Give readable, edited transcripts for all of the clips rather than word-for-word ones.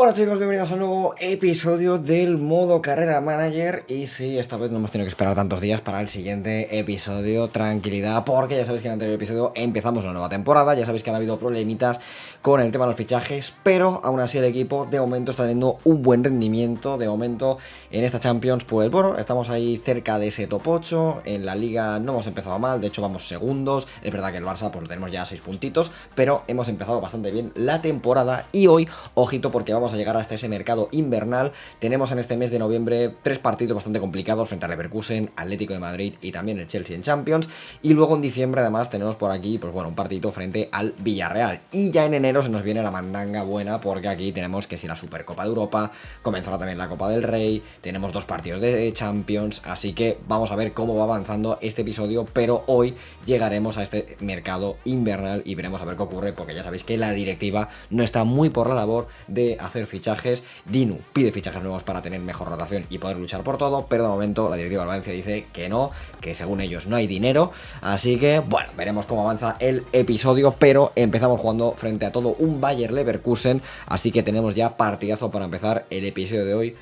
Hola chicos, bienvenidos a un nuevo episodio del modo carrera manager. Y sí, esta vez no hemos tenido que esperar tantos días para el siguiente episodio. Tranquilidad, porque ya sabéis que en el anterior episodio empezamos una nueva temporada. Ya sabéis que han habido problemitas con el tema de los fichajes, pero aún así el equipo de momento está teniendo un buen rendimiento. De momento en esta Champions, pues bueno, estamos ahí cerca de ese top 8. En la liga no hemos empezado mal, de hecho vamos segundos. Es verdad que el Barça pues tenemos ya 6 puntitos, pero hemos empezado bastante bien la temporada. Y hoy, ojito, porque vamos a llegar hasta ese mercado invernal. Tenemos en este mes de noviembre 3 partidos bastante complicados frente al Leverkusen, Atlético de Madrid y también el Chelsea en Champions. Y luego en diciembre además tenemos por aquí, pues bueno, un partidito frente al Villarreal. Y ya en enero se nos viene la mandanga buena, porque aquí tenemos que si la Supercopa de Europa, comenzará también la Copa del Rey, tenemos 2 partidos de Champions, así que vamos a ver cómo va avanzando este episodio, pero hoy llegaremos a este mercado invernal y veremos a ver qué ocurre, porque ya sabéis que la directiva no está muy por la labor de hacer fichajes. Dinu pide fichajes nuevos para tener mejor rotación y poder luchar por todo, pero de momento la directiva del Valencia dice que no, que según ellos no hay dinero, así que bueno, veremos cómo avanza el episodio, pero empezamos jugando frente a todo un Bayer Leverkusen, así que tenemos ya partidazo para empezar el episodio de hoy.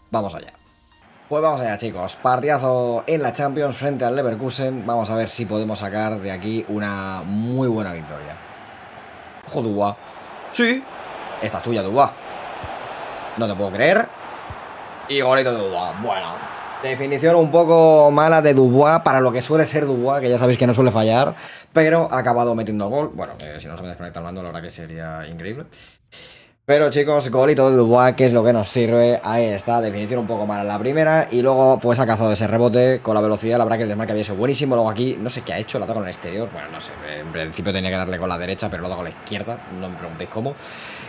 Vamos allá. Pues vamos allá, chicos, partidazo en la Champions frente al Leverkusen. Vamos a ver si podemos sacar de aquí una muy buena victoria. Ojo, Dubois. Sí, esta es tuya, Dubois. No te puedo creer. Y golito de Dubois. Bueno, definición un poco mala de Dubois para lo que suele ser Dubois, que ya sabéis que no suele fallar, pero ha acabado metiendo gol. Bueno, si no se me desconecta hablando, la verdad que sería increíble. Pero chicos, golito de Dubois, que es lo que nos sirve. Ahí está, definición un poco mala en la primera. Y luego pues ha cazado ese rebote con la velocidad. La verdad que el desmarque había sido buenísimo. Luego aquí, no sé qué ha hecho, la ha dado con el exterior. Bueno, no sé, en principio tenía que darle con la derecha, pero lo ha dado con la izquierda. No me preguntéis cómo.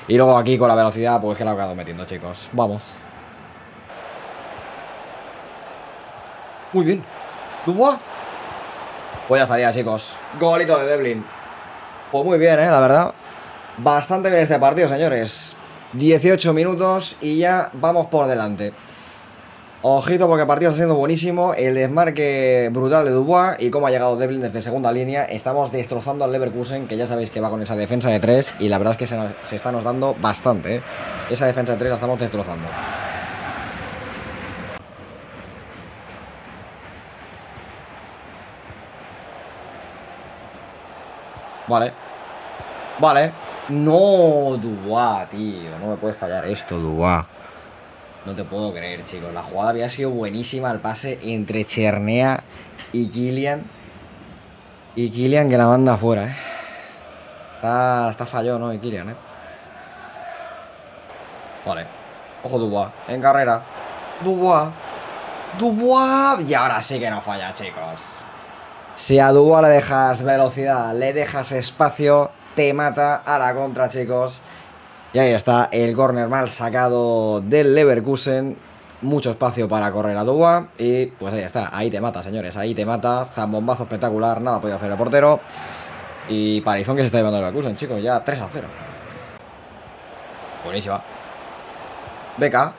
Y luego aquí con la velocidad, pues que la ha acabado metiendo, chicos. Vamos. Muy bien. ¿Dubois? Pues ya estaría, chicos. Golito de Devlin. Pues muy bien, la verdad. Bastante bien este partido, señores. 18 minutos y ya vamos por delante. Ojito porque el partido está siendo buenísimo. El desmarque brutal de Dubois y cómo ha llegado Devlin desde segunda línea. Estamos destrozando al Leverkusen, que ya sabéis que va con esa defensa de 3. Y la verdad es que se está nos dando bastante, ¿eh? Esa defensa de 3 la estamos destrozando. Vale. Vale. No, Dubois, tío. No me puedes fallar esto, Dubois. No te puedo creer, chicos. La jugada había sido buenísima. El pase entre Chernea y Kylian. Y Kylian que la manda afuera, ¿eh? Está fallado, ¿no? Y Kylian, ¿eh? Vale. Ojo, Dubois. En carrera. Dubois. Dubois. Y ahora sí que no falla, chicos. Si a Dubois le dejas velocidad, le dejas espacio, te mata a la contra, chicos. Y ahí está el córner mal sacado del Leverkusen. Mucho espacio para correr a Dubois. Y pues ahí está, ahí te mata, señores. Ahí te mata, zambombazo espectacular. Nada podía hacer el portero. Y palizón que se está llevando el Leverkusen, chicos. Ya 3-0. Buenísima. Beca.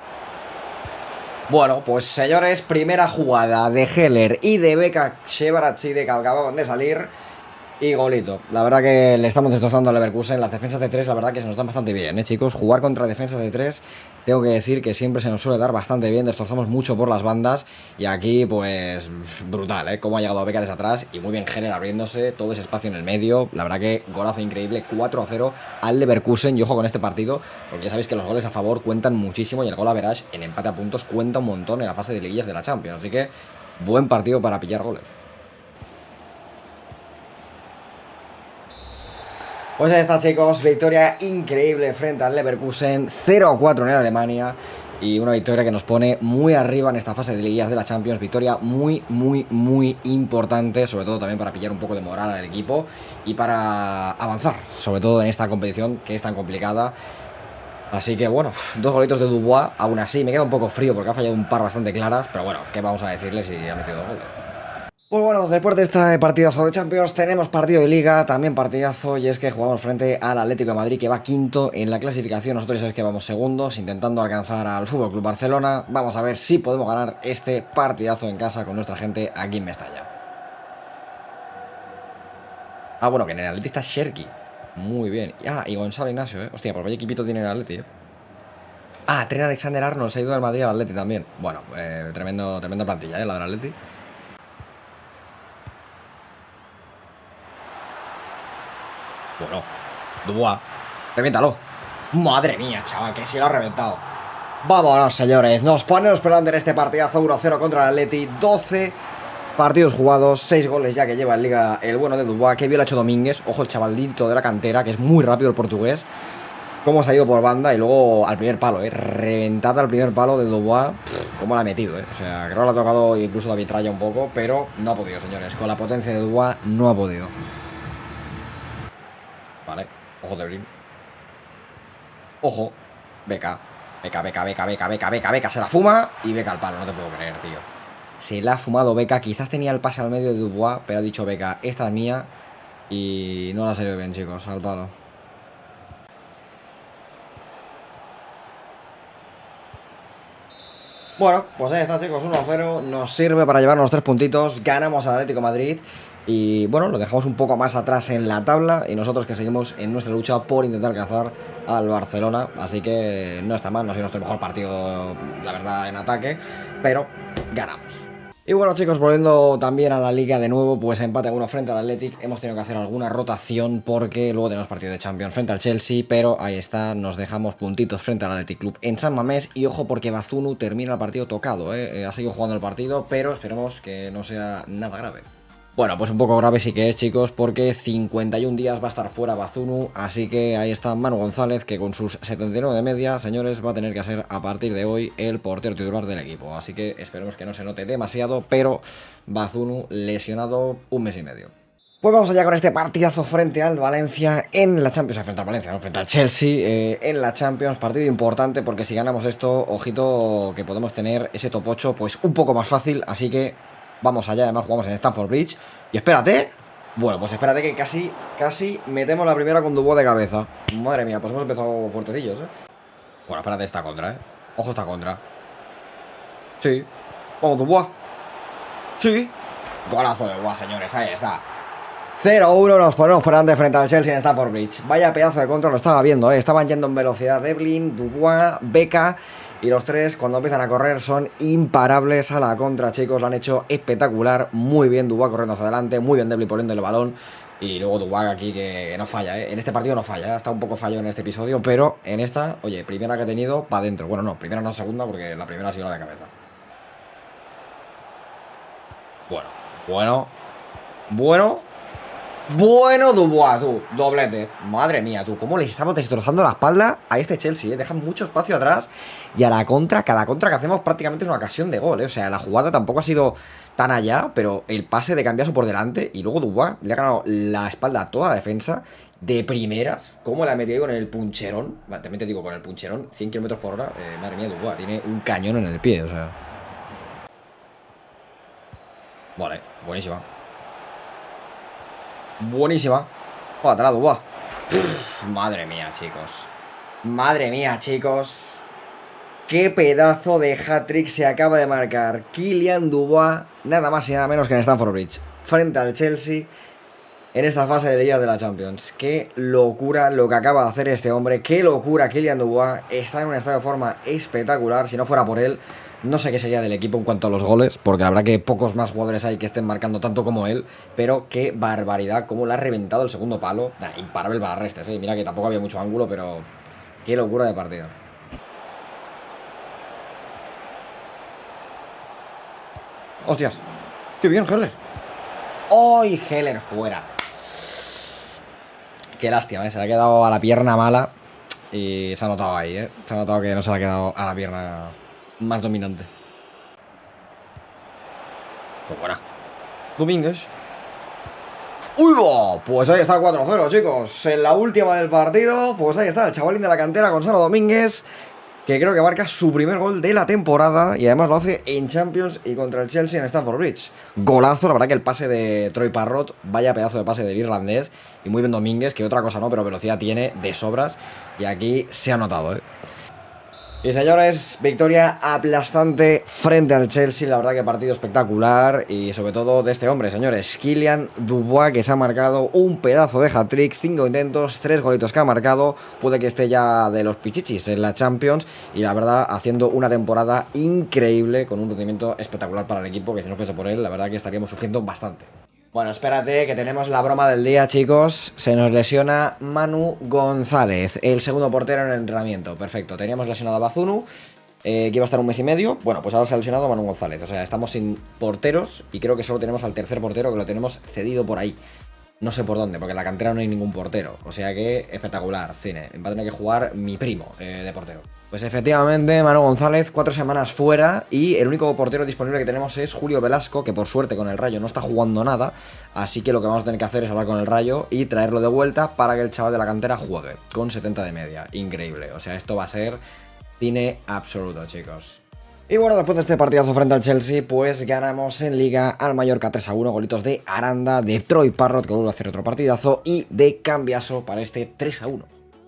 Bueno, pues señores, primera jugada de Heller y de Beca Shevarachi, que acababan de salir. Y golito. La verdad que le estamos destrozando al Leverkusen. Las defensas de 3 la verdad que se nos dan bastante bien, chicos. Jugar contra defensas de 3 tengo que decir que siempre se nos suele dar bastante bien. Destrozamos mucho por las bandas. Y aquí, pues, brutal, Cómo ha llegado Beca desde atrás. Y muy bien Heller abriéndose todo ese espacio en el medio. La verdad que golazo increíble. 4-0 al Leverkusen. Y ojo con este partido, porque ya sabéis que los goles a favor cuentan muchísimo. Y el gol average en empate a puntos cuenta un montón en la fase de liguillas de la Champions. Así que, buen partido para pillar goles. Pues ahí está, chicos, victoria increíble frente al Leverkusen, 0-4 en Alemania y una victoria que nos pone muy arriba en esta fase de liguillas de la Champions, victoria muy, muy, muy importante, sobre todo también para pillar un poco de moral al equipo y para avanzar, sobre todo en esta competición que es tan complicada. Así que bueno, 2 golitos de Dubois, aún así me queda un poco frío porque ha fallado un par bastante claras, pero bueno, ¿qué vamos a decirle si ha metido 2 goles? Pues bueno, después de este partidazo de Champions tenemos partido de Liga, también partidazo, y es que jugamos frente al Atlético de Madrid, que va quinto en la clasificación. Nosotros ya sabéis que vamos segundos, intentando alcanzar al Fútbol Club Barcelona. Vamos a ver si podemos ganar este partidazo en casa con nuestra gente aquí en Mestalla. Ah, bueno, que en el Atlético está Sherky. Muy bien. Ah, y Gonzalo Ignacio, Hostia, pues vaya equipito tiene el Atlético, Ah, Trent Alexander-Arnold se ha ido del Madrid al Atleti también. Bueno, tremenda plantilla, la del Atleti. Bueno, Dubois, reviéntalo. Madre mía, chaval, que sí lo ha reventado. Vámonos, señores. Nos ponemos por delante en este partidazo 1-0 contra el Atleti. 12 partidos jugados, 6 goles ya que lleva en Liga el bueno de Dubois. Que bien lo ha hecho Domínguez. Ojo, el chavaldito de la cantera, que es muy rápido el portugués. Cómo se ha ido por banda y luego al primer palo, reventada al primer palo de Dubois. Cómo la ha metido, O sea, creo que lo ha tocado incluso David Raya un poco, pero no ha podido, señores. Con la potencia de Dubois no ha podido. Vale, ojo de Brin. Ojo, Beca. Beca, se la fuma y Beca al palo, no te puedo creer, tío. Se la ha fumado Beca, quizás tenía el pase al medio de Dubois, pero ha dicho Beca, esta es mía. Y no la ha salido bien, chicos, al palo. Bueno, pues ahí está, chicos, 1-0. Nos sirve para llevarnos 3 puntitos. Ganamos al Atlético de Madrid. Y bueno, lo dejamos un poco más atrás en la tabla. Y nosotros que seguimos en nuestra lucha por intentar cazar al Barcelona. Así que no está mal, no ha sido nuestro mejor partido, la verdad, en ataque. Pero ganamos. Y bueno, chicos, volviendo también a la Liga de nuevo, pues empate a 1 frente al Athletic. Hemos tenido que hacer alguna rotación porque luego tenemos partido de Champions frente al Chelsea, pero ahí está, nos dejamos puntitos frente al Athletic Club en San Mamés. Y ojo porque Bazunu termina el partido tocado, ha seguido jugando el partido, pero esperemos que no sea nada grave. Bueno, pues un poco grave sí que es, chicos, porque 51 días va a estar fuera Bazunu, así que ahí está Manu González, que con sus 79 de media, señores, va a tener que ser a partir de hoy el portero titular del equipo. Así que esperemos que no se note demasiado, pero Bazunu lesionado 1 mes y medio. Pues vamos allá con este partidazo frente al Valencia en la Champions, frente al Valencia, no, frente al Chelsea en la Champions, partido importante porque si ganamos esto, ojito que podemos tener ese top 8 pues un poco más fácil, así que vamos allá, además jugamos en Stamford Bridge y espérate, bueno pues espérate que casi metemos la primera con Dubois de cabeza, madre mía, pues hemos empezado fuertecillos, Bueno, espérate esta contra, ojo esta contra, sí, vamos Dubois, sí, golazo de Dubois, señores, ahí está. 0-1, nos ponemos por delante frente al Chelsea en Stamford Bridge. Vaya pedazo de contra, lo estaba viendo, Estaban yendo en velocidad Devlin, Dubois, Beca. Y los tres, cuando empiezan a correr, son imparables a la contra, chicos. Lo han hecho espectacular. Muy bien Dubois corriendo hacia adelante. Muy bien Devlin poniendo el balón. Y luego Dubois aquí que no falla, En este partido no falla, Está un poco fallo en este episodio. Pero en esta, oye, primera que he tenido, para adentro. Bueno, no, primera no, segunda, porque la primera ha sido la de cabeza. Bueno, Dubois, tú, doblete. Madre mía, tú, cómo le estamos destrozando la espalda a este Chelsea, Deja mucho espacio atrás. Y a la contra, cada contra que hacemos prácticamente es una ocasión de gol, O sea, la jugada tampoco ha sido tan allá, pero el pase de cambiazo por delante. Y luego Dubois le ha ganado la espalda a toda la defensa de primeras. ¿Cómo la ha metido ahí con el puncherón? Vale, también te digo, con el puncherón, 100 km por hora. Madre mía, Dubois, tiene un cañón en el pie, o sea. Vale, buenísima. Buenísima. Para atrás, Dubois. Madre mía, chicos. Madre mía, chicos. Qué pedazo de hat-trick se acaba de marcar Kylian Dubois, nada más y nada menos que en Stamford Bridge, frente al Chelsea en esta fase de Liga de la Champions. Qué locura lo que acaba de hacer este hombre. Qué locura Kylian Dubois. Está en un estado de forma espectacular. Si no fuera por él, no sé qué sería del equipo en cuanto a los goles, porque la verdad que pocos más jugadores hay que estén marcando tanto como él, pero qué barbaridad, cómo le ha reventado el segundo palo. Imparable para Restes, Mira que tampoco había mucho ángulo, pero qué locura de partido. ¡Hostias! ¡Qué bien, Heller! ¡Ay, Heller fuera! Qué lástima, Se le ha quedado a la pierna mala y se ha notado ahí, Se ha notado que no se le ha quedado a la pierna más dominante. ¡Qué buena! Domínguez. ¡Uy, va! Pues ahí está el 4-0, chicos. En la última del partido, pues ahí está el chavalín de la cantera, Gonzalo Domínguez, que creo que marca su primer gol de la temporada y además lo hace en Champions y contra el Chelsea en Stamford Bridge. Golazo, la verdad que el pase de Troy Parrott, vaya pedazo de pase del irlandés, y muy bien Domínguez, que otra cosa no, pero velocidad tiene de sobras y aquí se ha notado, Y señores, victoria aplastante frente al Chelsea, la verdad que partido espectacular y sobre todo de este hombre, señores, Kylian Dubois, que se ha marcado un pedazo de hat-trick, 5 intentos, 3 golitos que ha marcado, puede que esté ya de los pichichis en la Champions y la verdad haciendo una temporada increíble con un rendimiento espectacular para el equipo, que si no fuese por él, la verdad que estaríamos sufriendo bastante. Bueno, espérate, que tenemos la broma del día, chicos. Se nos lesiona Manu González, el segundo portero en el entrenamiento. Perfecto, teníamos lesionado a Bazunu, que iba a estar un mes y medio. Bueno, pues ahora se ha lesionado a Manu González. O sea, estamos sin porteros y creo que solo tenemos al tercer portero, que lo tenemos cedido por ahí. No sé por dónde, porque en la cantera no hay ningún portero. O sea que espectacular, cine. Va a tener que jugar mi primo de portero. Pues efectivamente, Manu González, 4 semanas fuera y el único portero disponible que tenemos es Julio Velasco, que por suerte con el Rayo no está jugando nada, así que lo que vamos a tener que hacer es hablar con el Rayo y traerlo de vuelta para que el chaval de la cantera juegue, con 70 de media. Increíble, o sea, esto va a ser cine absoluto, chicos. Y bueno, después de este partidazo frente al Chelsea, pues ganamos en Liga al Mallorca 3-1, golitos de Aranda, de Troy Parrott, que vuelve a hacer otro partidazo, y de Cambiaso para este 3-1.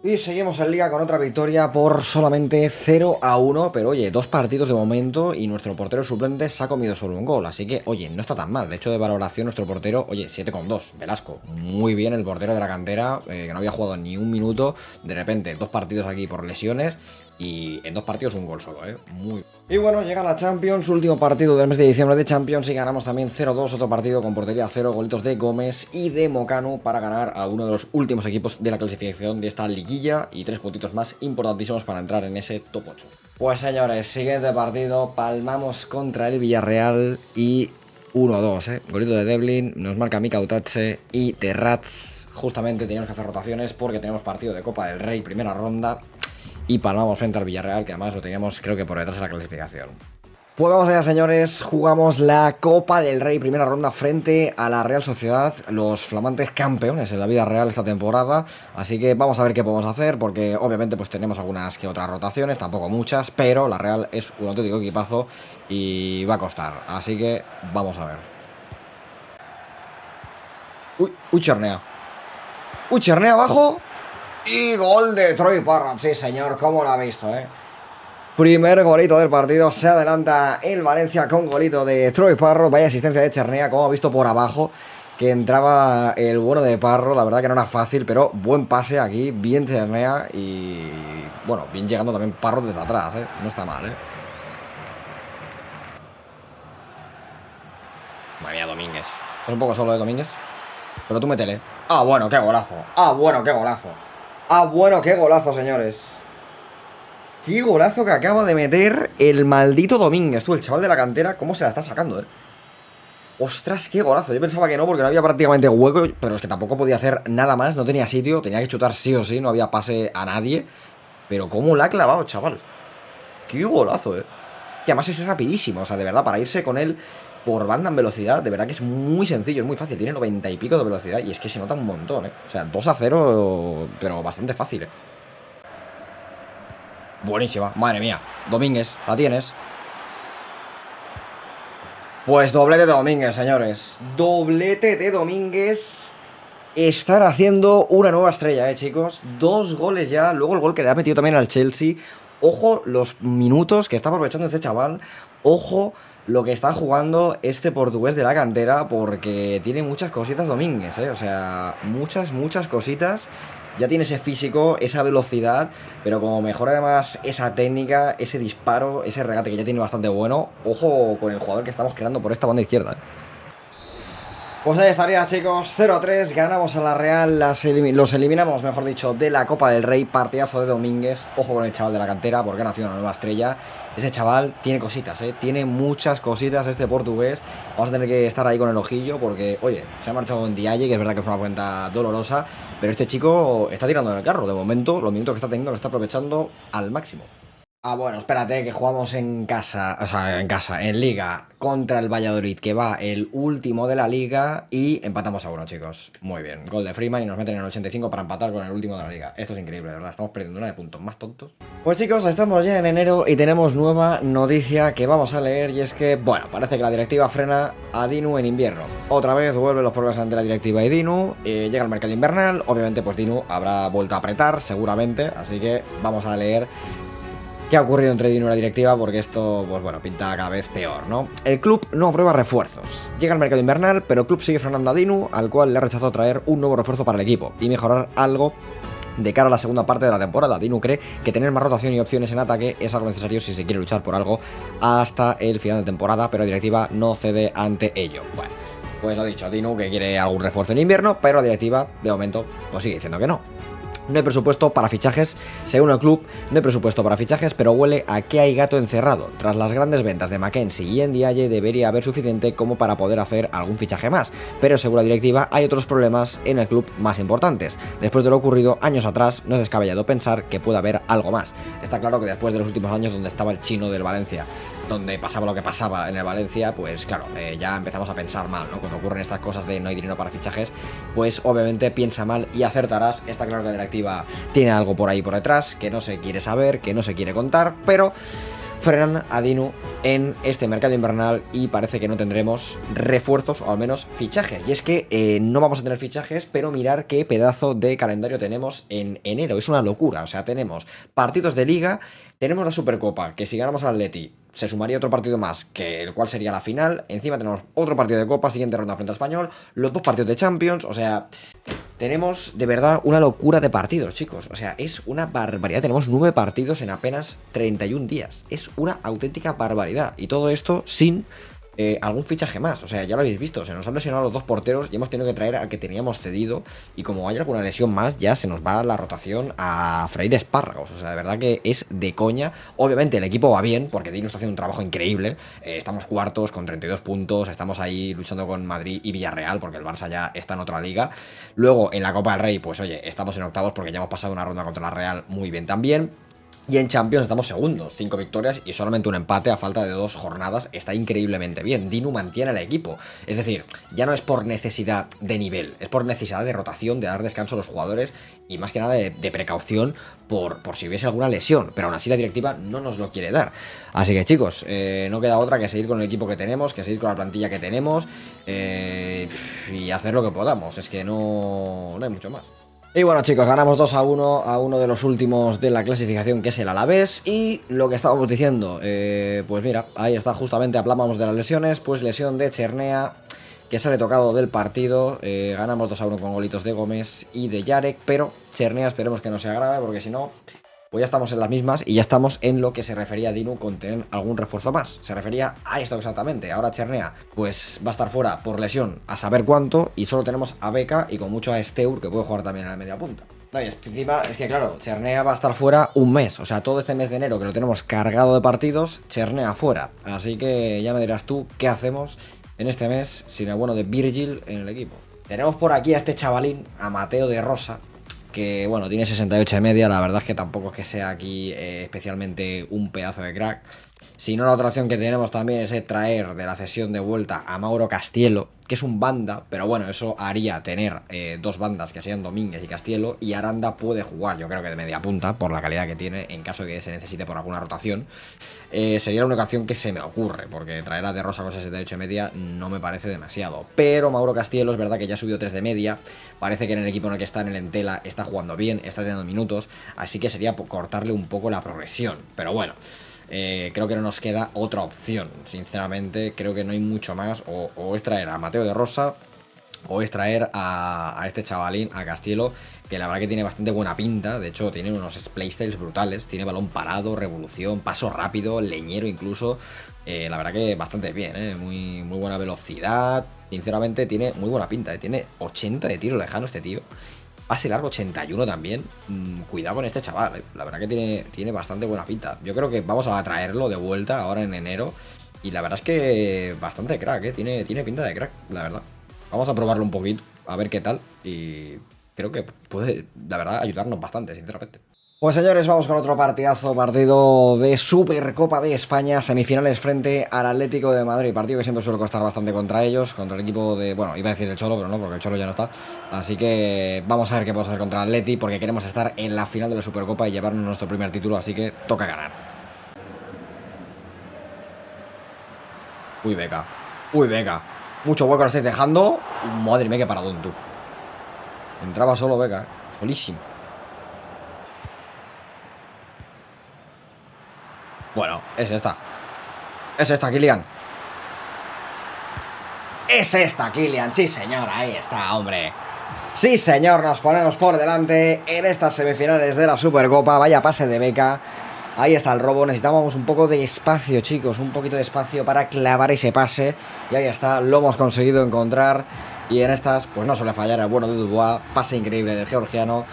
Y seguimos en Liga con otra victoria por solamente 0-1, pero oye, 2 partidos de momento y nuestro portero suplente se ha comido solo un gol, así que oye, no está tan mal. De hecho, de valoración nuestro portero, oye, 7,2, Velasco, muy bien el portero de la cantera, que no había jugado ni un minuto, de repente 2 partidos aquí por lesiones y en 2 partidos un gol solo, muy. Y bueno, llega la Champions, último partido del mes de diciembre de Champions y ganamos también 0-2, otro partido con portería 0, golitos de Gómez y de Mocanu para ganar a uno de los últimos equipos de la clasificación de esta liguilla y 3 puntitos más importantísimos para entrar en ese top 8. Pues señores, siguiente partido, palmamos contra el Villarreal y 1-2, golito de Devlin, nos marca Mika Utache y Terrats. Justamente teníamos que hacer rotaciones porque tenemos partido de Copa del Rey, primera ronda. Y palmamos frente al Villarreal, que además lo teníamos creo que por detrás de la clasificación. Pues vamos allá, señores, jugamos la Copa del Rey, primera ronda frente a la Real Sociedad, los flamantes campeones en la vida real esta temporada, así que vamos a ver qué podemos hacer, porque obviamente pues tenemos algunas que otras rotaciones, tampoco muchas, pero la Real es un auténtico equipazo y va a costar, así que vamos a ver. Uy, Chernea. Uy, Chernea abajo. Y gol de Troy Parrott, sí señor, cómo lo ha visto, Primer golito del partido, se adelanta el Valencia con golito de Troy Parrott, vaya asistencia de Chernea, como ha visto por abajo, que entraba el bueno de Parrott, la verdad que no era fácil, pero buen pase aquí, bien Chernea y bueno, bien llegando también Parrott desde atrás, no está mal, Madre mía, Domínguez, es un poco solo de Domínguez, pero tú métele. Ah, bueno, qué golazo, ah, bueno, qué golazo. Ah, bueno, qué golazo, señores. Qué golazo que acaba de meter el maldito Domínguez. Tú, el chaval de la cantera, cómo se la está sacando, Ostras, qué golazo. Yo pensaba que no, porque no había prácticamente hueco, pero es que tampoco podía hacer nada más. No tenía sitio, tenía que chutar sí o sí, no había pase a nadie. Pero cómo la ha clavado, chaval. Qué golazo, Que además es rapidísimo, o sea, de verdad, para irse con él por banda en velocidad, de verdad que es muy sencillo, es muy fácil. Tiene 90 y pico de velocidad y es que se nota un montón, O sea, 2-0, pero bastante fácil, Buenísima, madre mía. Domínguez, la tienes. Pues doblete de Domínguez, señores. Doblete de Domínguez. Están haciendo una nueva estrella, chicos. 2 goles ya. Luego el gol que le ha metido también al Chelsea. Ojo los minutos que está aprovechando este chaval. Ojo lo que está jugando este portugués de la cantera, porque tiene muchas cositas Domínguez, O sea, muchas cositas. Ya tiene ese físico, esa velocidad, pero como mejora además esa técnica, ese disparo, ese regate que ya tiene bastante bueno. Ojo con el jugador que estamos creando por esta banda izquierda, Pues ahí estaría, chicos, 0-3, ganamos a la Real, los eliminamos, mejor dicho, de la Copa del Rey, partidazo de Domínguez, ojo con el chaval de la cantera, porque ha nacido una nueva estrella, ese chaval tiene cositas, tiene muchas cositas este portugués, vamos a tener que estar ahí con el ojillo, porque, oye, se ha marchado en Dialle, que es verdad que es una cuenta dolorosa, pero este chico está tirando en el carro, de momento, los minutos que está teniendo lo está aprovechando al máximo. Ah, bueno, espérate, que jugamos en casa, en Liga, contra el Valladolid, que va el último de la Liga, y empatamos a 1, chicos. Muy bien, gol de Freeman y nos meten en el 85 para empatar con el último de la Liga. Esto es increíble, de verdad, estamos perdiendo una de puntos más tontos. Pues chicos, estamos ya en enero y tenemos nueva noticia que vamos a leer, y es que, bueno, parece que la directiva frena a Dinu en invierno. Otra vez vuelven los problemas ante la directiva y Dinu, llega el mercado invernal, obviamente pues Dinu habrá vuelto a apretar, seguramente, así que vamos a leer qué ha ocurrido entre Dino y la directiva, porque esto, pues bueno, pinta cada vez peor, ¿no? El club no aprueba refuerzos. Llega al mercado invernal, pero el club sigue frenando a Dino, al cual le ha rechazado traer un nuevo refuerzo para el equipo y mejorar algo de cara a la segunda parte de la temporada. Dino cree que tener más rotación y opciones en ataque es algo necesario si se quiere luchar por algo hasta el final de temporada, pero la directiva no cede ante ello. Bueno, pues lo dicho, Dino que quiere algún refuerzo en invierno, pero la directiva, de momento, pues sigue diciendo que no. No hay presupuesto para fichajes, según el club, no hay presupuesto para fichajes, pero huele a que hay gato encerrado. Tras las grandes ventas de Mackenzie y Ndiaye debería haber suficiente como para poder hacer algún fichaje más, pero según la directiva hay otros problemas en el club más importantes. Después de lo ocurrido años atrás, no es descabellado pensar que puede haber algo más. Está claro que después de los últimos años donde estaba el chino del Valencia, donde pasaba lo que pasaba en el Valencia, pues claro, ya empezamos a pensar mal, ¿no? Cuando ocurren estas cosas de no hay dinero para fichajes, pues obviamente piensa mal y acertarás. Está claro que la directiva tiene algo por ahí por detrás, que no se quiere saber, que no se quiere contar, pero frenan a Dinu en este mercado invernal y parece que no tendremos refuerzos o al menos fichajes. Y es que no vamos a tener fichajes, pero mirar qué pedazo de calendario tenemos en enero. Es una locura, o sea, tenemos partidos de liga, tenemos la Supercopa, que si ganamos al Atleti se sumaría otro partido más, que el cual sería la final. Encima tenemos otro partido de Copa, siguiente ronda frente al Español, los dos partidos de Champions, o sea, tenemos de verdad una locura de partidos, chicos. O sea, es una barbaridad. Tenemos 9 partidos en apenas 31 días. Es una auténtica barbaridad. Y todo esto sin algún fichaje más. O sea, ya lo habéis visto. Se nos han lesionado los dos porteros y hemos tenido que traer al que teníamos cedido. Y como hay alguna lesión más, ya se nos va la rotación a freír espárragos. O sea, de verdad que es de coña. Obviamente el equipo va bien, porque Dino está haciendo un trabajo increíble. Estamos cuartos con 32 puntos. Estamos ahí luchando con Madrid y Villarreal, porque el Barça ya está en otra liga. Luego, en la Copa del Rey, pues oye, estamos en octavos porque ya hemos pasado una ronda contra la Real muy bien también. Y en Champions estamos segundos, 5 victorias y solamente un empate a falta de 2 jornadas. Está increíblemente bien. Dinu mantiene al equipo. Es decir, ya no es por necesidad de nivel, es por necesidad de rotación, de dar descanso a los jugadores y más que nada de precaución por si hubiese alguna lesión. Pero aún así la directiva no nos lo quiere dar. Así que chicos, no queda otra que seguir con el equipo que tenemos, que seguir con la plantilla que tenemos y hacer lo que podamos. Es que no hay mucho más. Y bueno chicos, ganamos 2-1 a uno de los últimos de la clasificación, que es el Alavés. Y lo que estábamos diciendo, pues mira, ahí está, justamente hablábamos de las lesiones. Pues lesión de Chernea, que sale tocado del partido. Ganamos 2-1 con golitos de Gómez y de Yarek, pero Chernea esperemos que no se agrave, porque si no, pues ya estamos en las mismas y ya estamos en lo que se refería a Dinu con tener algún refuerzo más. Se refería a esto exactamente. Ahora Chernea pues va a estar fuera por lesión a saber cuánto, y solo tenemos a Beca y con mucho a Steur, que puede jugar también en la media punta. No, y encima es que claro, Chernea va a estar fuera un mes. O sea, todo este mes de enero que lo tenemos cargado de partidos, Chernea fuera. Así que ya me dirás tú qué hacemos en este mes sin el bueno de Virgil en el equipo. Tenemos por aquí a este chavalín, a Mateo de Rosa, que bueno, tiene 68 de media. La verdad es que tampoco es que sea aquí especialmente un pedazo de crack. Si no, la otra opción que tenemos también es traer de la cesión de vuelta a Mauro Castiello, que es un banda, pero bueno, eso haría tener dos bandas que sean Domínguez y Castiello, y Aranda puede jugar, yo creo que de media punta, por la calidad que tiene, en caso de que se necesite por alguna rotación. Sería la única opción que se me ocurre, porque traer a De Rosa con 68 de media no me parece demasiado. Pero Mauro Castiello es verdad que ya subió 3 de media, parece que en el equipo en el que está, en el Entela, está jugando bien, está teniendo minutos, así que sería cortarle un poco la progresión, pero bueno. Creo que no nos queda otra opción. Sinceramente, creo que no hay mucho más. O es traer a Mateo de Rosa, o es traer a este chavalín, a Castiello, que la verdad que tiene bastante buena pinta. De hecho, tiene unos playstyles brutales. Tiene balón parado, revolución, paso rápido, leñero incluso. La verdad que bastante bien, muy buena velocidad. Sinceramente, tiene muy buena pinta. Tiene 80 de tiro lejano este tío. Pase largo 81 también. Cuidado con este chaval, La verdad que tiene bastante buena pinta. Yo creo que vamos a traerlo de vuelta ahora en enero. Y la verdad es que bastante crack, tiene pinta de crack, la verdad. Vamos a probarlo un poquito, a ver qué tal. Y creo que puede, la verdad, ayudarnos bastante, sinceramente. Pues señores, vamos con otro partido de Supercopa de España, semifinales frente al Atlético de Madrid, partido que siempre suele costar bastante contra ellos, contra el equipo de, bueno, iba a decir el Cholo, pero no, porque el Cholo ya no está, así que vamos a ver qué podemos hacer contra el Atleti, porque queremos estar en la final de la Supercopa y llevarnos nuestro primer título, así que toca ganar. Uy, Beca, mucho hueco lo estáis dejando, madre mía, qué paradón tú. Entraba solo Beca, solísimo. Bueno, es esta. Es esta, Kylian. Es esta, Kylian. Sí, señor, ahí está, hombre. Sí, señor, nos ponemos por delante en estas semifinales de la Supercopa. Vaya pase de Beca. Ahí está el robo. Necesitábamos un poco de espacio, chicos. Un poquito de espacio para clavar ese pase. Y ahí está, lo hemos conseguido encontrar. Y en estas, pues no suele fallar el bueno de Dubois. Pase increíble del georgiano.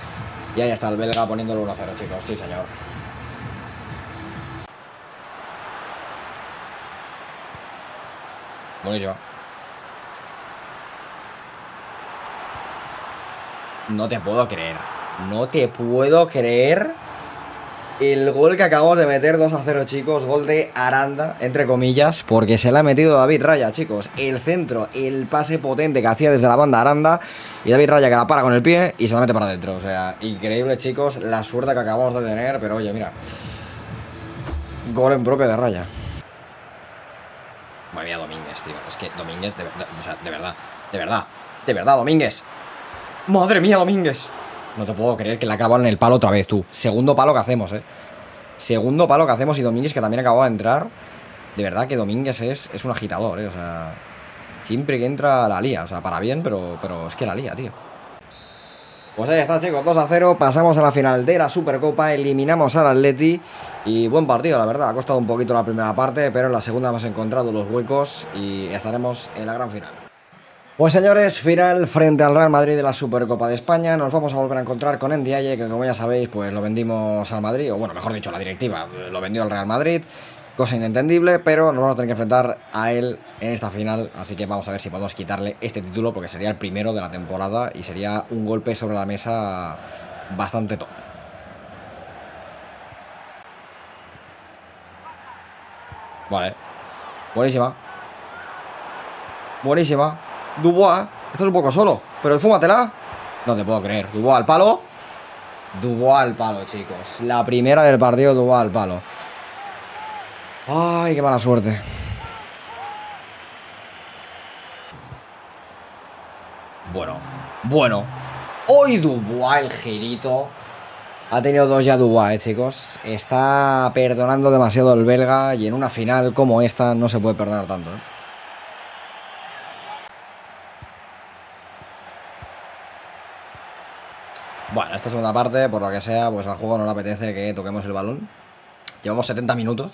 Y ahí está el belga poniéndolo 1-0, chicos. Sí, señor. Buenísimo. No te puedo creer. No te puedo creer el gol que acabamos de meter 2-0, chicos. Gol de Aranda, entre comillas, porque se le ha metido David Raya, chicos. El centro, el pase potente que hacía desde la banda Aranda. Y David Raya que la para con el pie y se la mete para adentro. O sea, increíble, chicos, la suerte que acabamos de tener. Pero oye, mira, gol en propio de Raya. Madre mía, Domínguez, tío. Es que Domínguez, o sea, de verdad, Domínguez. Madre mía, Domínguez. No te puedo creer que le acabaron en el palo otra vez, tú. Segundo palo que hacemos, Segundo palo que hacemos y Domínguez que también acababa de entrar. De verdad que Domínguez es un agitador, O sea, siempre que entra la lía. O sea, para bien, pero es que la lía, tío. Pues ahí está, chicos, 2-0. Pasamos a la final de la Supercopa. Eliminamos al Atleti. Y buen partido, la verdad. Ha costado un poquito la primera parte, pero en la segunda hemos encontrado los huecos y estaremos en la gran final. Pues señores, final frente al Real Madrid de la Supercopa de España. Nos vamos a volver a encontrar con Ndiaye, que como ya sabéis, pues lo vendimos al Madrid, o bueno, mejor dicho, la directiva lo vendió al Real Madrid. Cosa inentendible, pero nos vamos a tener que enfrentar a él en esta final. Así que vamos a ver si podemos quitarle este título, porque sería el primero de la temporada y sería un golpe sobre la mesa bastante top. Vale. Buenísima. Buenísima. Dubois, estás un poco solo, pero fúmatela. No te puedo creer. Dubois al palo. Dubois al palo, chicos. La primera del partido, Dubois al palo. Ay, qué mala suerte. Bueno. Hoy Dubois, el girito. Ha tenido dos ya Dubois, chicos. Está perdonando demasiado el belga. Y en una final como esta no se puede perdonar tanto, Bueno, esta segunda parte, por lo que sea, pues al juego no le apetece que toquemos el balón. Llevamos 70 minutos,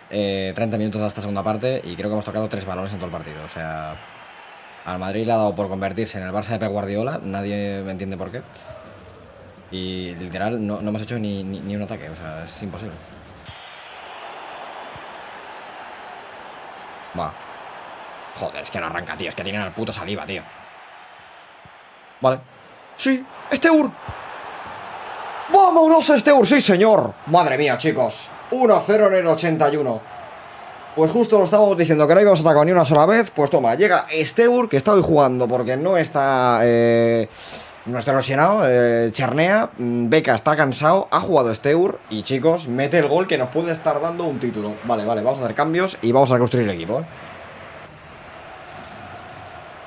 30 minutos de esta segunda parte y creo que hemos tocado 3 balones en todo el partido. O sea, al Madrid le ha dado por convertirse en el Barça de Pep Guardiola, nadie me entiende por qué. Y literal, no hemos hecho ni un ataque, o sea, es imposible. Va. Joder, es que no arranca, tío, es que tienen al puto Saliba, tío. Vale. Sí, Esteur. ¡Vámonos, Esteur! ¡Sí, señor! Madre mía, chicos. 1-0 en el 81. Pues justo lo estábamos diciendo que no íbamos a atacar ni una sola vez. Pues toma, llega Esteur, que está hoy jugando porque no está... no está lesionado, Charnea. Beca está cansado, ha jugado Esteur. Y chicos, mete el gol que nos puede estar dando un título. Vale, vamos a hacer cambios y vamos a construir el equipo,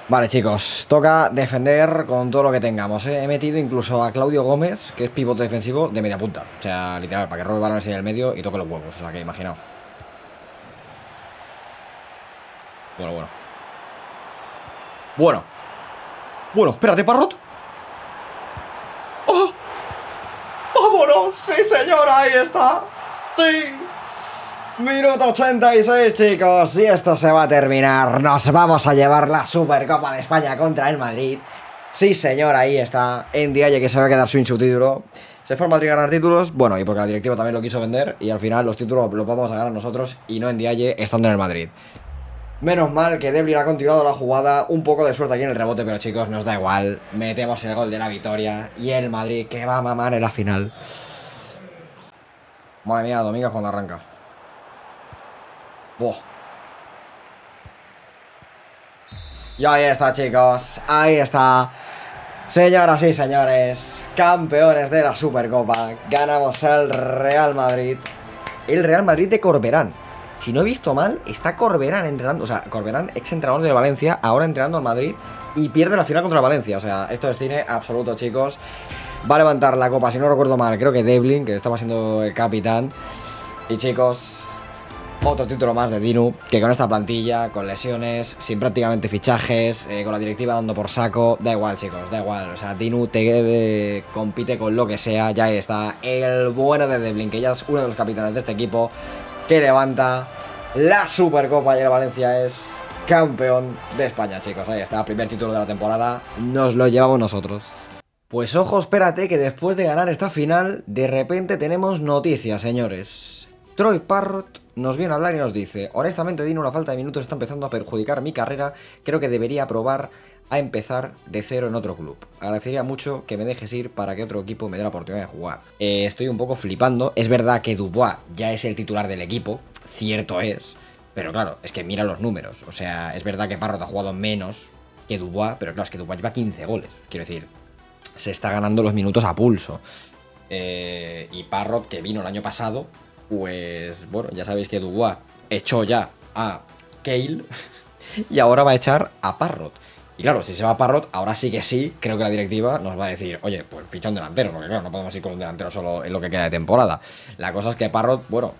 Vale, chicos, toca defender con todo lo que tengamos, He metido incluso a Claudio Gómez, que es pivote defensivo, de media punta. O sea, literal, para que robe balones ahí en el medio y toque los huevos. O sea, que imaginaos. Bueno, espérate, Parrot. ¡Oh! ¡Vámonos! ¡Sí, señor! ¡Ahí está! ¡Sí! Minuto 86, chicos. Y esto se va a terminar. Nos vamos a llevar la Supercopa de España contra el Madrid. Sí, señor, ahí está. Ndiaye, que se va a quedar sin su título. Se fue al Madrid a ganar títulos. Bueno, y porque la directiva también lo quiso vender. Y al final los títulos los vamos a ganar nosotros y no Ndiaye estando en el Madrid. Menos mal que De Bruyne ha continuado la jugada. Un poco de suerte aquí en el rebote, pero chicos, nos da igual. Metemos el gol de la victoria. Y el Madrid que va a mamar en la final. Madre mía, Domínguez cuando arranca. Buah. Y ahí está, chicos. Ahí está. Señoras y señores, campeones de la Supercopa. Ganamos el Real Madrid. El Real Madrid de Corberán. Si no he visto mal, está Corberán entrenando. O sea, Corberán, ex entrenador de Valencia, ahora entrenando al Madrid. Y pierde la final contra Valencia. O sea, esto es cine absoluto, chicos. Va a levantar la copa, si no recuerdo mal, creo que Devlin, que estaba siendo el capitán. Y chicos, Otro título más de Dinu, que con esta plantilla, con lesiones, sin prácticamente fichajes, con la directiva dando por saco, da igual chicos, da igual, o sea, Dinu te compite con lo que sea, ya está el bueno de Devlin, que ya es uno de los capitanes de este equipo, que levanta la Supercopa y el Valencia es campeón de España, chicos, ahí está, primer título de la temporada, nos lo llevamos nosotros. Pues ojo, espérate que después de ganar esta final, de repente tenemos noticias, señores. Troy Parrott nos viene a hablar y nos dice: honestamente, Dino, la falta de minutos está empezando a perjudicar mi carrera. Creo que debería probar a empezar de cero en otro club. Agradecería mucho que me dejes ir para que otro equipo me dé la oportunidad de jugar. Estoy un poco flipando. Es verdad que Dubois ya es el titular del equipo, cierto es. Pero claro, es que mira los números. O sea, es verdad que Parrott ha jugado menos que Dubois, pero claro, es que Dubois lleva 15 goles. Quiero decir, se está ganando los minutos a pulso. Y Parrott, que vino el año pasado, pues bueno, ya sabéis que Dubois echó ya a Cale y ahora va a echar a Parrott. Y claro, si se va a Parrott, ahora sí que sí, creo que la directiva nos va a decir: oye, pues ficha un delantero, porque claro, no podemos ir con un delantero solo en lo que queda de temporada. La cosa es que Parrott, bueno,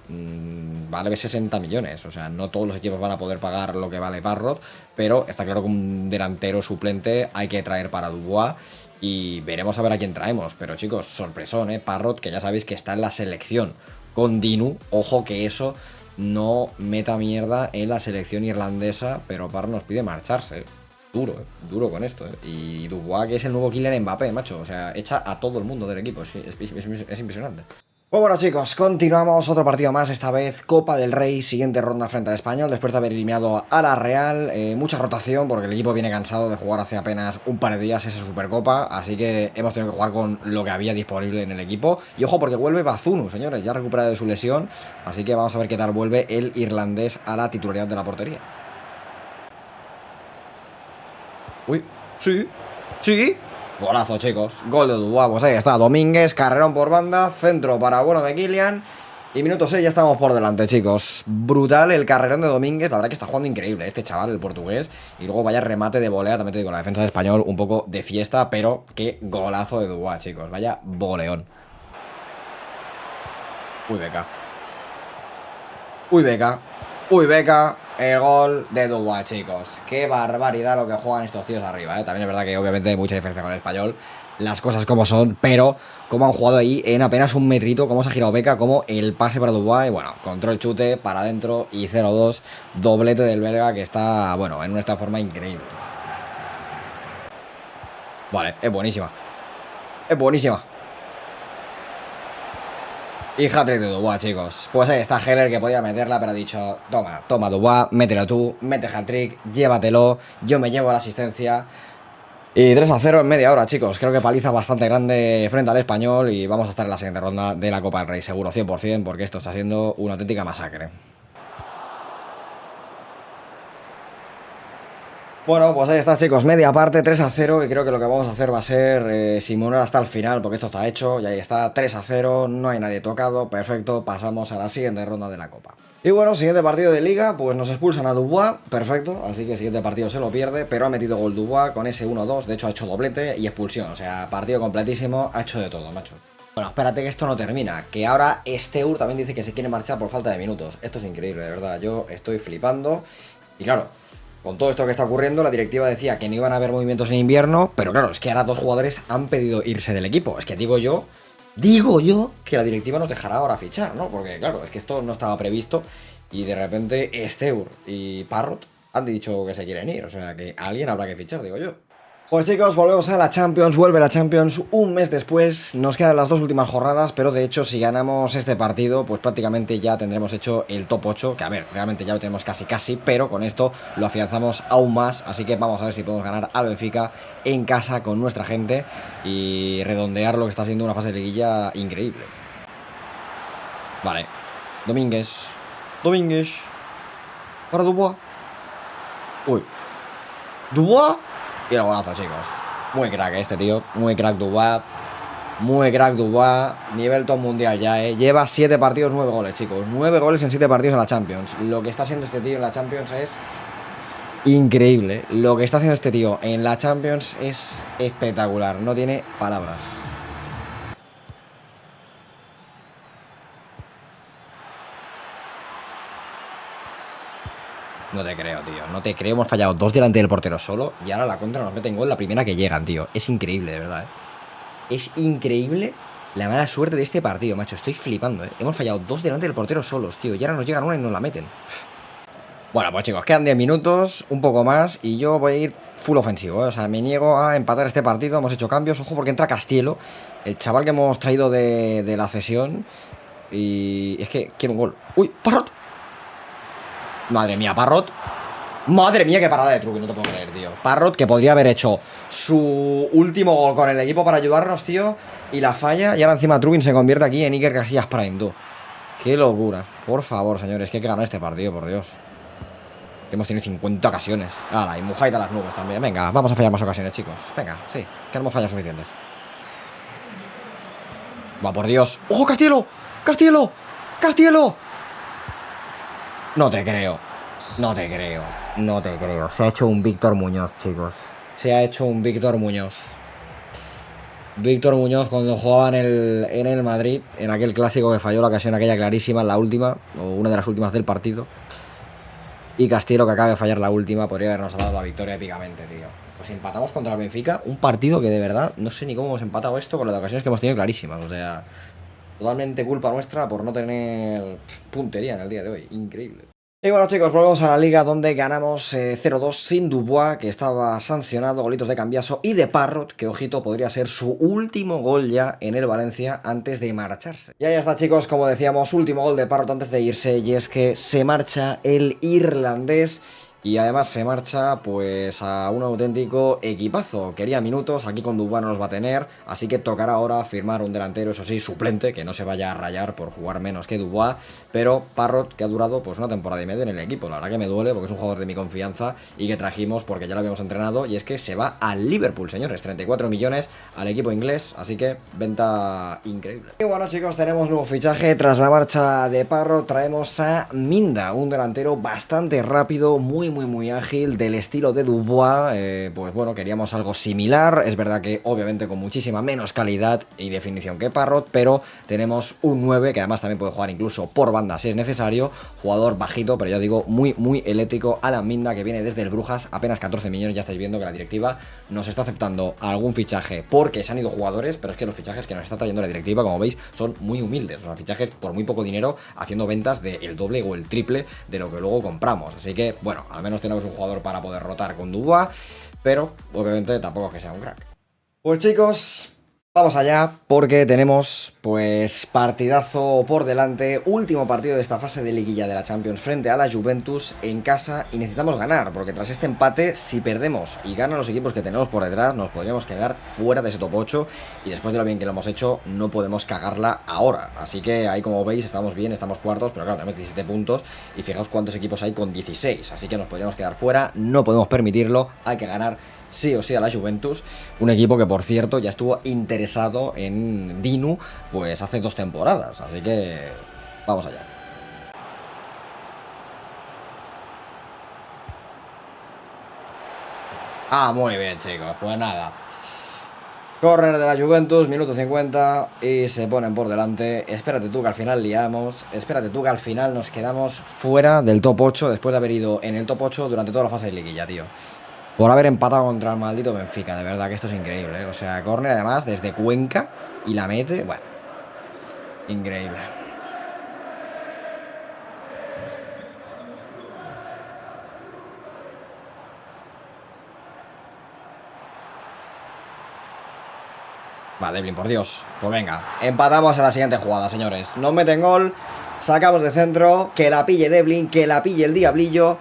vale 60 millones, o sea, no todos los equipos van a poder pagar lo que vale Parrott, pero está claro que un delantero suplente hay que traer para Dubois. Y veremos a ver a quién traemos. Pero chicos, sorpresón, Parrott, que ya sabéis que está en la selección con Dinu. Ojo que eso no meta mierda en la selección irlandesa. Pero Parrott nos pide marcharse. Duro, duro con esto. Y Dubois, que es el nuevo killer Mbappé, macho. O sea, echa a todo el mundo del equipo. Es impresionante. Pues bueno chicos, continuamos, otro partido más, esta vez Copa del Rey, siguiente ronda frente al Español, después de haber eliminado a la Real, mucha rotación porque el equipo viene cansado de jugar hace apenas un par de días esa Supercopa, así que hemos tenido que jugar con lo que había disponible en el equipo, y ojo porque vuelve Bazunu, señores, ya recuperado de su lesión, así que vamos a ver qué tal vuelve el irlandés a la titularidad de la portería. Uy, sí, sí. Golazo, chicos. Gol de Dubois. Pues ahí está. Domínguez, carrerón por banda. Centro para bueno de Kylian. Y minuto 6 ya estamos por delante, chicos. Brutal el carrerón de Domínguez. La verdad que está jugando increíble este chaval, el portugués. Y luego vaya remate de volea. También te digo, la defensa de Español un poco de fiesta. Pero qué golazo de Dubois, chicos. Vaya boleón. Uy, Beca. Uy, Beca. Uy, Beca. El gol de Dubois, chicos. Qué barbaridad lo que juegan estos tíos arriba, ¿eh? También es verdad que obviamente hay mucha diferencia con el Español. Las cosas como son, pero como han jugado ahí en apenas un metrito, cómo se ha girado Beca, como el pase para Dubois. Y bueno, control chute para adentro y 0-2. Doblete del belga que está, bueno, en esta forma increíble. Vale, es buenísima. Es buenísima. Y hat-trick de Dubois, chicos. Pues ahí está Heller, que podía meterla, pero ha dicho: toma Dubois, mételo tú, mete hat-trick, llévatelo, yo me llevo la asistencia. Y 3-0 en media hora, chicos. Creo que paliza bastante grande frente al Español y vamos a estar en la siguiente ronda de la Copa del Rey, seguro, 100%, porque esto está siendo una auténtica masacre. Bueno, pues ahí está, chicos, media parte, 3-0, y creo que lo que vamos a hacer va a ser simular hasta el final, porque esto está hecho, y ahí está, 3-0, no hay nadie tocado, perfecto, pasamos a la siguiente ronda de la Copa. Y bueno, siguiente partido de Liga, pues nos expulsan a Dubois, perfecto, así que siguiente partido se lo pierde, pero ha metido gol Dubois con ese 1-2, de hecho ha hecho doblete y expulsión, o sea, partido completísimo, ha hecho de todo, macho. Bueno, espérate que esto no termina, que ahora Steur también dice que se quiere marchar por falta de minutos, esto es increíble, de verdad, yo estoy flipando, y claro, con todo esto que está ocurriendo, la directiva decía que no iban a haber movimientos en invierno, pero claro, es que ahora dos jugadores han pedido irse del equipo. Es que digo yo que la directiva nos dejará ahora fichar, ¿no? Porque claro, es que esto no estaba previsto y de repente Steur y Parrott han dicho que se quieren ir. O sea que alguien habrá que fichar, digo yo. Pues chicos, volvemos a la Champions, vuelve la Champions un mes después, nos quedan las dos últimas jornadas, pero de hecho si ganamos este partido, pues prácticamente ya tendremos hecho el top 8, que a ver, realmente ya lo tenemos casi, pero con esto lo afianzamos aún más, así que vamos a ver si podemos ganar al Benfica en casa con nuestra gente y redondear lo que está siendo una fase de liguilla increíble. Vale, Domínguez, para Dubois, uy, Dubois. Y el golazo, chicos. Muy crack este tío. Muy crack Dubois. Muy crack Dubois. Nivel top mundial ya, Lleva 7 partidos, 9 goles, chicos. 9 goles en 7 partidos en la Champions. Lo que está haciendo este tío en la Champions es increíble. Lo que está haciendo este tío en la Champions es espectacular. No tiene palabras. No te creo, tío. No te creo. Hemos fallado 2 delante del portero solo. Y ahora la contra nos meten gol la primera que llegan, tío. Es increíble, de verdad, Es increíble la mala suerte de este partido, macho. Estoy flipando, Hemos fallado 2 delante del portero solos, tío. Y ahora nos llegan una y nos la meten. Bueno, pues chicos, quedan 10 minutos, un poco más. Y yo voy a ir full ofensivo, O sea, me niego a empatar este partido. Hemos hecho cambios. Ojo, porque entra Castielo, el chaval que hemos traído de la cesión. Y es que quiero un gol. ¡Uy! ¡Parrot! Madre mía, Parrot. Madre mía, qué parada de truco, no te puedo creer, tío. Parrot, que podría haber hecho su último gol con el equipo para ayudarnos, tío. Y la falla, y ahora encima Trubin se convierte aquí en Iker Casillas Prime, tú. Qué locura. Por favor, señores, que hay que ganar este partido, por Dios. Hemos tenido 50 ocasiones. Hala, y Mujaita a las nubes también. Venga, vamos a fallar más ocasiones, chicos. Venga, sí, que no hemos fallado suficientes. Va, por Dios. ¡Ojo, Castielo! ¡Castielo! ¡Castielo! No te creo. No te creo. No te creo. Se ha hecho un Víctor Muñoz, chicos. Se ha hecho un Víctor Muñoz. Víctor Muñoz cuando jugaba en el Madrid, en aquel clásico que falló la ocasión aquella clarísima, la última, o una de las últimas del partido. Y Castielo, que acaba de fallar la última, podría habernos dado la victoria épicamente, tío. Pues empatamos contra el Benfica, un partido que de verdad no sé ni cómo hemos empatado esto con las ocasiones que hemos tenido clarísimas. O sea, totalmente culpa nuestra por no tener puntería en el día de hoy. Increíble. Y bueno, chicos, volvemos a la liga donde ganamos 0-2 sin Dubois, que estaba sancionado, golitos de Cambiaso y de Parrot, que ojito podría ser su último gol ya en el Valencia antes de marcharse. Y ahí está, chicos, como decíamos, último gol de Parrot antes de irse, y es que se marcha el irlandés. Y además se marcha pues a un auténtico equipazo. Quería minutos, aquí con Dubois no los va a tener, así que tocará ahora firmar un delantero, eso sí, suplente, que no se vaya a rayar por jugar menos que Dubois. Pero Parrot, que ha durado pues una temporada y media en el equipo, la verdad que me duele porque es un jugador de mi confianza y que trajimos porque ya lo habíamos entrenado, y es que se va al Liverpool, señores, 34 millones al equipo inglés, así que venta increíble. Y bueno, chicos, tenemos nuevo fichaje. Tras la marcha de Parrot traemos a Minda, un delantero bastante rápido, muy ágil, del estilo de Dubois. Pues bueno, queríamos algo similar. Es verdad que obviamente con muchísima menos calidad y definición que Parrot, pero tenemos un 9 que además también puede jugar incluso por banda si es necesario. Jugador bajito, pero ya digo, muy eléctrico. Alan Minda, que viene desde el Brujas, apenas 14 millones. Ya estáis viendo que la directiva nos está aceptando algún fichaje porque se han ido jugadores, pero es que los fichajes que nos está trayendo la directiva, como veis, son muy humildes. O sea, fichajes por muy poco dinero, haciendo ventas del doble o el triple de lo que luego compramos. Así que, bueno, al menos tenemos un jugador para poder rotar con Dubois, pero obviamente tampoco es que sea un crack. Pues chicos, vamos allá porque tenemos pues partidazo por delante, último partido de esta fase de liguilla de la Champions frente a la Juventus en casa, y necesitamos ganar porque tras este empate, si perdemos y ganan los equipos que tenemos por detrás, nos podríamos quedar fuera de ese top 8, y después de lo bien que lo hemos hecho no podemos cagarla ahora. Así que ahí, como veis, estamos bien, estamos cuartos, pero claro, tenemos 17 puntos y fijaos cuántos equipos hay con 16, así que nos podríamos quedar fuera, no podemos permitirlo, hay que ganar sí o sí a la Juventus, un equipo que por cierto ya estuvo interesado en Dinu pues hace 2 temporadas, así que vamos allá. Ah, muy bien, chicos, pues nada. Corner de la Juventus, minuto 50 y se ponen por delante. Espérate tú que al final liamos, espérate tú que al final nos quedamos fuera del top 8 después de haber ido en el top 8 durante toda la fase de liguilla, tío. Por haber empatado contra el maldito Benfica, de verdad que esto es increíble, O sea, córner además desde Cuenca y la mete, bueno, increíble. Va, Devlin, por Dios. Pues venga, empatamos a la siguiente jugada, señores. Nos meten gol, sacamos de centro, que la pille Devlin, que la pille el Diablillo.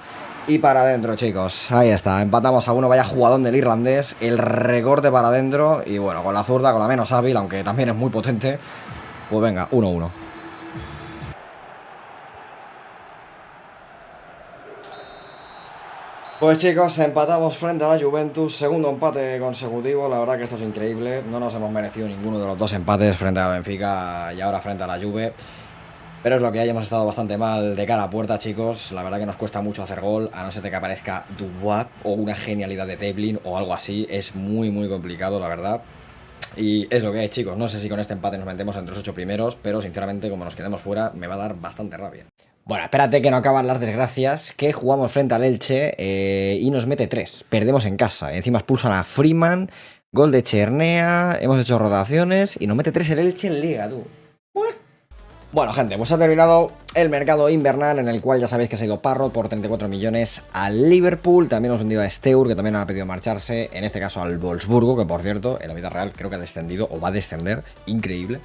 Y para adentro, chicos. Ahí está, empatamos a uno, vaya jugadón del irlandés. El recorte para adentro. Y bueno, con la zurda, con la menos hábil, aunque también es muy potente. Pues venga, 1-1. Pues chicos, empatamos frente a la Juventus, segundo empate consecutivo, la verdad que esto es increíble, no nos hemos merecido ninguno de los 2 empates frente a Benfica y ahora frente a la Juve, pero es lo que hay, hemos estado bastante mal de cara a puerta, chicos, la verdad que nos cuesta mucho hacer gol, a no ser que aparezca Dubois o una genialidad de Devlin o algo así, es muy complicado, la verdad. Y es lo que hay, chicos, no sé si con este empate nos metemos entre los 8 primeros, pero sinceramente como nos quedemos fuera me va a dar bastante rabia. Bueno, espérate que no acaban las desgracias, que jugamos frente al Elche y nos mete 3. Perdemos en casa. Encima expulsan a Freeman, gol de Chernea, hemos hecho rotaciones y nos mete 3 el Elche en Liga, tú. Bueno, gente, pues ha terminado el mercado invernal en el cual ya sabéis que se ha ido Parrot por 34 millones al Liverpool. También hemos vendido a Steur, que también ha pedido marcharse, en este caso al Wolfsburgo, que por cierto, en la vida real creo que ha descendido o va a descender. Increíble.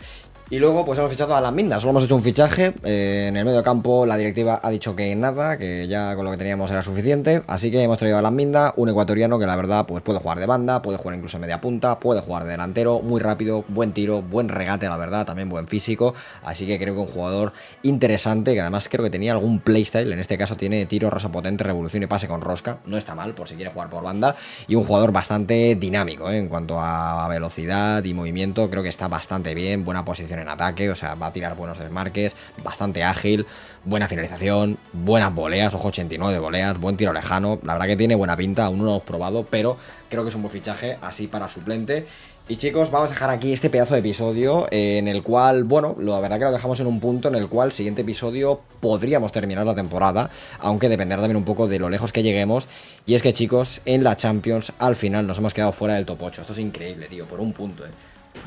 Y luego pues hemos fichado a las Mindas, solo hemos hecho un fichaje, en el medio campo la directiva ha dicho que nada, que ya con lo que teníamos era suficiente, así que hemos traído a las Mindas, un ecuatoriano que la verdad pues puede jugar de banda, puede jugar incluso en media punta, puede jugar de delantero, muy rápido, buen tiro, buen regate la verdad, también buen físico, así que creo que un jugador interesante, que además creo que tenía algún playstyle, en este caso tiene tiro, rosa potente, revolución y pase con rosca, no está mal por si quiere jugar por banda, y un jugador bastante dinámico, en cuanto a velocidad y movimiento, creo que está bastante bien, buena posición en ataque, o sea, va a tirar buenos desmarques, bastante ágil, buena finalización, buenas voleas, ojo 89 voleas, buen tiro lejano, la verdad que tiene buena pinta, aún no lo hemos probado, pero creo que es un buen fichaje así para suplente. Y chicos, vamos a dejar aquí este pedazo de episodio en el cual, bueno, la verdad que lo dejamos en un punto en el cual siguiente episodio podríamos terminar la temporada, aunque dependerá también un poco de lo lejos que lleguemos. Y es que chicos, en la Champions al final nos hemos quedado fuera del top 8, esto es increíble, tío, por un punto,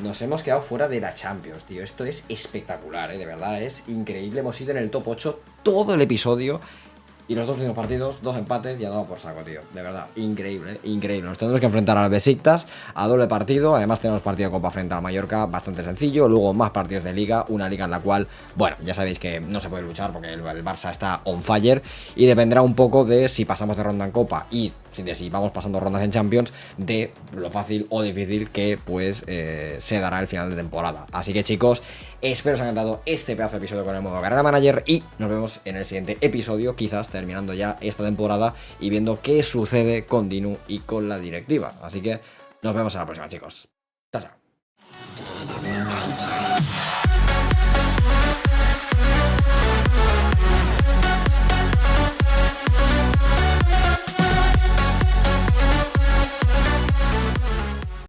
Nos hemos quedado fuera de la Champions, tío. Esto es espectacular, de verdad, es increíble. Hemos ido en el top 8 todo el episodio. Y los dos últimos partidos, 2 empates y ha dado por saco, tío. De verdad, increíble, increíble. Nos tendremos que enfrentar al Besiktas a doble partido. Además tenemos partido de Copa frente al Mallorca, bastante sencillo. Luego más partidos de Liga, una Liga en la cual, bueno, ya sabéis que no se puede luchar porque el Barça está on fire. Y dependerá un poco de si pasamos de ronda en Copa y de si vamos pasando rondas en Champions, de lo fácil o difícil que pues se dará el final de temporada. Así que chicos, espero os haya encantado este pedazo de episodio con el modo Carrera Manager y nos vemos en el siguiente episodio, quizás terminando ya esta temporada y viendo qué sucede con Dinu y con la directiva. Así que nos vemos en la próxima, chicos. Chao, chao.